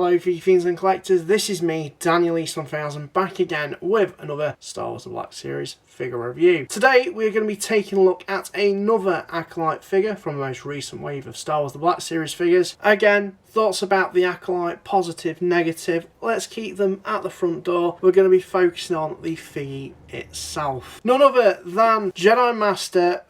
Hello FIGGIE fiends and collectors, this is me, Daniel East 1000, back again with another Star Wars The Black Series figure review. Today we're going to be taking a look at another Acolyte figure from the most recent wave of Star Wars The Black Series figures. Again, thoughts about the Acolyte, positive, negative, let's keep them at the front door. We're going to be focusing on the FIGGIE itself. None other than Jedi Master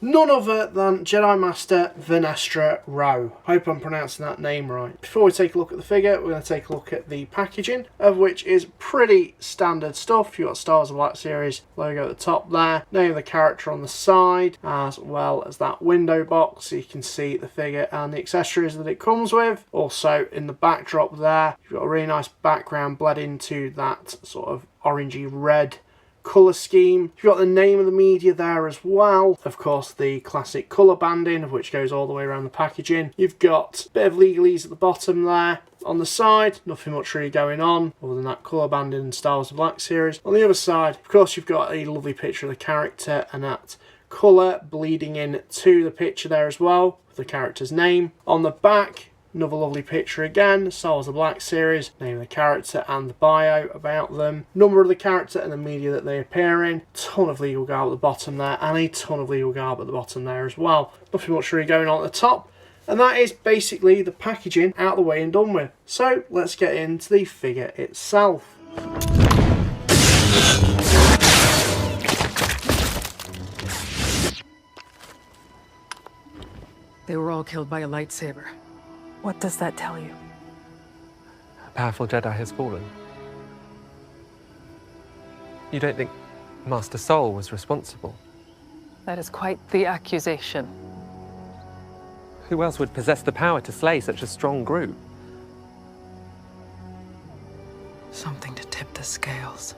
None other than Jedi Master Vernestra Rwoh. Hope I'm pronouncing that name right. Before we take a look at the figure, we're going to take a look at the packaging, of which is pretty standard stuff. You've got Star Wars The Black Series logo at the top there, name of the character on the side, as well as that window box so you can see the figure and the accessories that it comes with. Also in the backdrop there, you've got a really nice background bled into that sort of orangey red colour scheme. You've got the name of the media there as well. Of course, the classic colour banding, of which goes all the way around the packaging. You've got a bit of legalese at the bottom there. On the side, nothing much really going on other than that colour banding in Star Wars The Black Series. On the other side, of course, you've got a lovely picture of the character and that colour bleeding in to the picture there as well, with the character's name. On the back, another lovely picture again, Star Wars The Black Series, name of the character and the bio about them, number of the character and the media that they appear in, ton of legal garb at the bottom there, and a ton of legal garb at the bottom there as well. Nothing much really going on at the top, and that is basically the packaging out the way and done with. So let's get into the figure itself. They were all killed by a lightsaber. What does that tell you? A powerful Jedi has fallen. You don't think Master Soul was responsible? That is quite the accusation. Who else would possess the power to slay such a strong group? Something to tip the scales.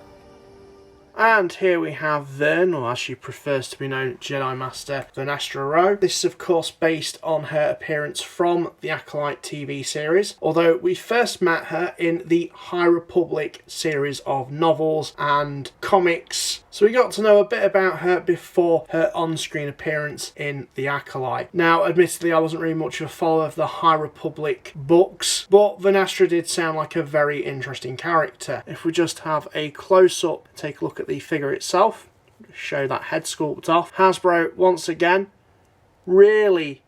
And here we have Vern, or as she prefers to be known, Jedi Master Vernestra Rwoh. This is of course based on her appearance from the Acolyte TV series, although we first met her in the High Republic series of novels and comics. So we got to know a bit about her before her on-screen appearance in the Acolyte. Now, admittedly, I wasn't really much of a follower of the High Republic books, but Vernestra did sound like a very interesting character. If we just have a close-up, take a look at the figure itself, show that head sculpt off. Hasbro, once again, really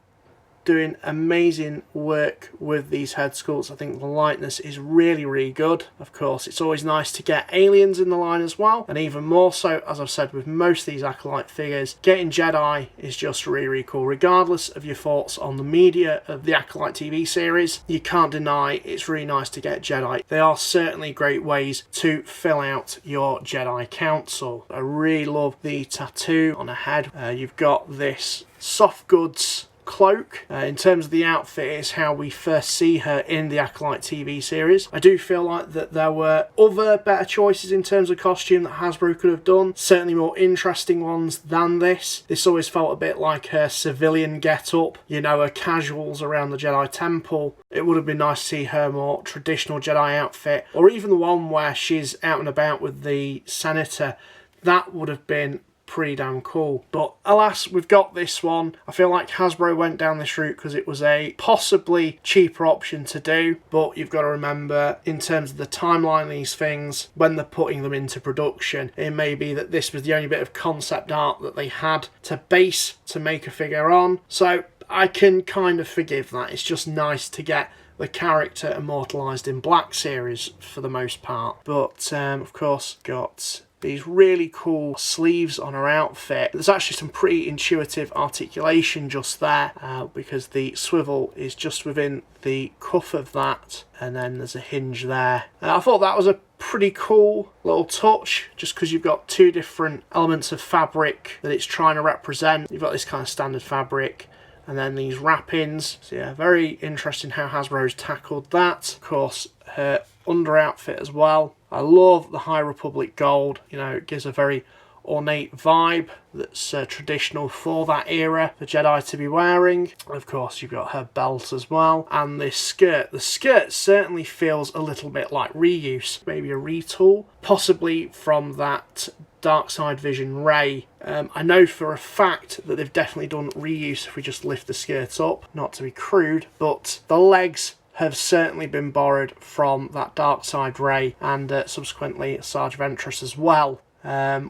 doing amazing work with these head sculpts. I think the likeness is really, really good. Of course, it's always nice to get aliens in the line as well, and even more so, as I've said with most of these Acolyte figures, getting Jedi is just really, really cool. Regardless of your thoughts on the media of the Acolyte TV series, you can't deny it's really nice to get Jedi. They are certainly great ways to fill out your Jedi council. I really love the tattoo on her head. You've got this soft goods cloak. In terms of the outfit, it's how we first see her in the Acolyte TV series. I do feel like that there were other better choices in terms of costume that Hasbro could have done, certainly more interesting ones than this. This always felt a bit like her civilian get-up, you know, her casuals around the Jedi Temple. It would have been nice to see her more traditional Jedi outfit, or even the one where she's out and about with the Senator. That would have been pretty damn cool. But alas, we've got this one. I feel like Hasbro went down this route because it was a possibly cheaper option to do, but you've got to remember, in terms of the timeline of these things, when they're putting them into production, it may be that this was the only bit of concept art that they had to base to make a figure on. So I can kind of forgive that. It's just nice to get the character immortalised in Black Series for the most part. But of course, got these really cool sleeves on her outfit. There's actually some pretty intuitive articulation just there, because the swivel is just within the cuff of that, and then there's a hinge there. I thought that was a pretty cool little touch, just because you've got two different elements of fabric that it's trying to represent. You've got this kind of standard fabric, and then these wrappings. So yeah, very interesting how Hasbro's tackled that. Of course, her under outfit as well. I love the High Republic gold. You know, it gives a very ornate vibe that's traditional for that era for Jedi to be wearing. And of course, you've got her belt as well, and this skirt. The skirt certainly feels a little bit like reuse, maybe a retool, possibly from that dark side vision Rey. I know for a fact that they've definitely done reuse if we just lift the skirts up, not to be crude, but the legs have certainly been borrowed from that dark side Rey and subsequently Sarge Ventress as well.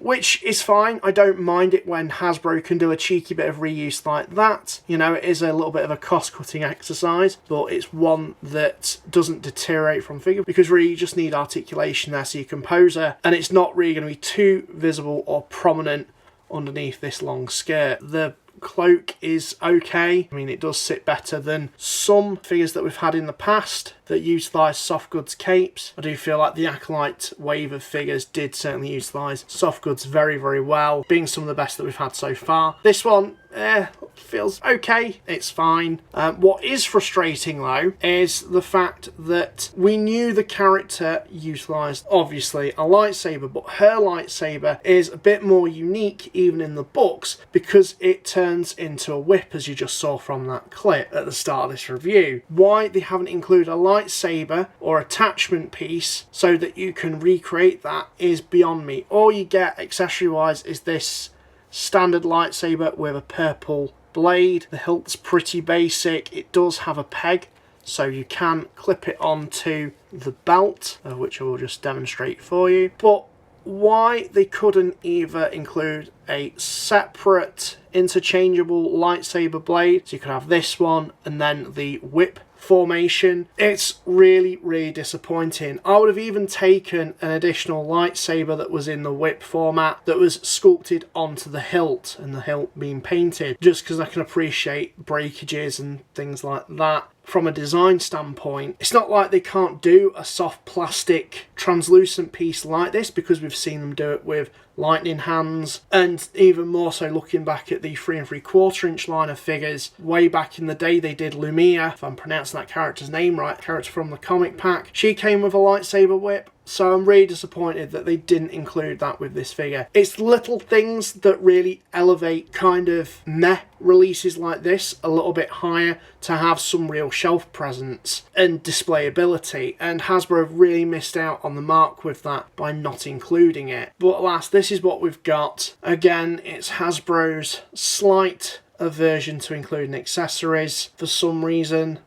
Which is fine. I don't mind it when Hasbro can do a cheeky bit of reuse like that. You know, it is a little bit of a cost-cutting exercise, but it's one that doesn't deteriorate from figure, because really you just need articulation there so you can pose her, and it's not really going to be too visible or prominent underneath this long skirt. The cloak is okay. I mean, it does sit better than some figures that we've had in the past that utilise soft goods capes. I do feel like the Acolyte wave of figures did certainly utilise soft goods very, very well, being some of the best that we've had so far. This one, feels okay. It's fine. What is frustrating though is the fact that we knew the character utilised obviously a lightsaber, but her lightsaber is a bit more unique even in the books because it turns into a whip, as you just saw from that clip at the start of this review. Why they haven't included a lightsaber or attachment piece so that you can recreate that is beyond me. All you get accessory wise is this standard lightsaber with a purple blade. The hilt's pretty basic. It does have a peg, so you can clip it onto the belt, which I will just demonstrate for you. But why they couldn't either include a separate interchangeable lightsaber blade, so you could have this one and then the whip formation, it's really, really disappointing. I would have even taken an additional lightsaber that was in the whip format that was sculpted onto the hilt and the hilt being painted, just because I can appreciate breakages and things like that. From a design standpoint, it's not like they can't do a soft plastic translucent piece like this, because we've seen them do it with lightning hands, and even more so looking back at the 3 3/4 inch line of figures. Way back in the day they did Lumia, if I'm pronouncing that character's name right, character from the comic pack. She came with a lightsaber whip, so I'm really disappointed that they didn't include that with this figure. It's little things that really elevate kind of meh releases like this a little bit higher to have some real shelf presence and displayability, and Hasbro really missed out on the mark with that by not including it. But alas, this is what we've got. Again, it's Hasbro's slight aversion to including accessories for some reason.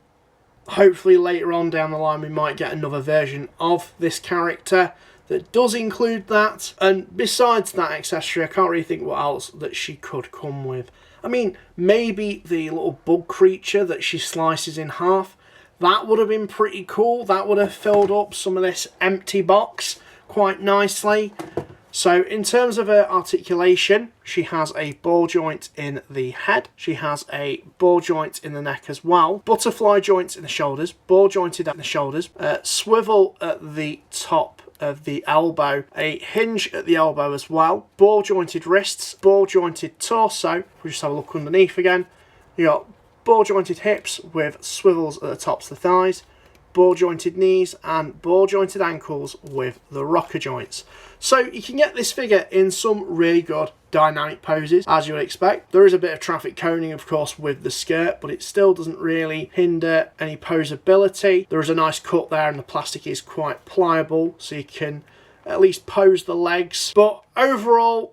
Hopefully later on down the line we might get another version of this character that does include that. And besides that accessory, I can't really think what else that she could come with. I mean, maybe the little bug creature that she slices in half. That would have been pretty cool. That would have filled up some of this empty box quite nicely. So in terms of her articulation, she has a ball joint in the head. She has a ball joint in the neck as well. Butterfly joints in the shoulders. Ball jointed at the shoulders. Swivel at the top of the elbow. A hinge at the elbow as well. Ball jointed wrists. Ball jointed torso. We'll just have a look underneath again. You got ball jointed hips with swivels at the tops of the thighs. Ball jointed knees and ball jointed ankles with the rocker joints. So you can get this figure in some really good dynamic poses, as you would expect. There is a bit of traffic coning, of course, with the skirt, but it still doesn't really hinder any posability. There is a nice cut there and the plastic is quite pliable, so you can at least pose the legs. But overall,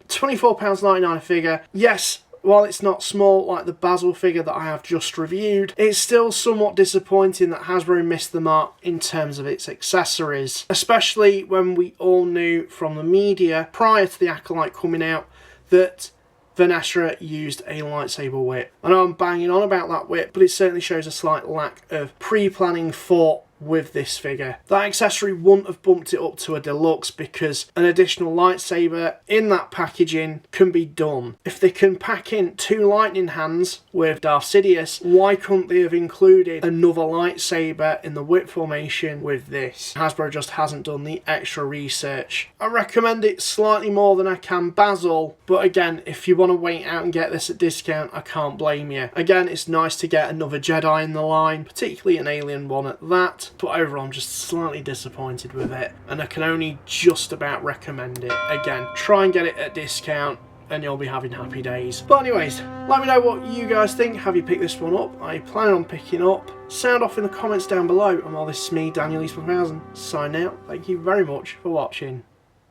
£24.99 a figure. Yes, while it's not small like the Basil figure that I have just reviewed, it's still somewhat disappointing that Hasbro missed the mark in terms of its accessories, especially when we all knew from the media prior to the Acolyte coming out that Vernestra used a lightsaber whip. I know I'm banging on about that whip, but it certainly shows a slight lack of pre-planning thought with this figure. That accessory wouldn't have bumped it up to a deluxe because an additional lightsaber in that packaging can be done. If they can pack in 2 lightning hands with Darth Sidious, why couldn't they have included another lightsaber in the whip formation with this? Hasbro just hasn't done the extra research. I recommend it slightly more than I can Basil, but again, if you want to wait out and get this at discount, I can't blame you. Again, it's nice to get another Jedi in the line, particularly an alien one at that. But overall I'm just slightly disappointed with it, and I can only just about recommend it. Again, try and get it at discount and you'll be having happy days. But anyways, let me know what you guys think. Have you picked this one up? Are you planning on picking up? Sound off in the comments down below. And while this is me, Daniel East 1000, signing out. Thank you very much for watching.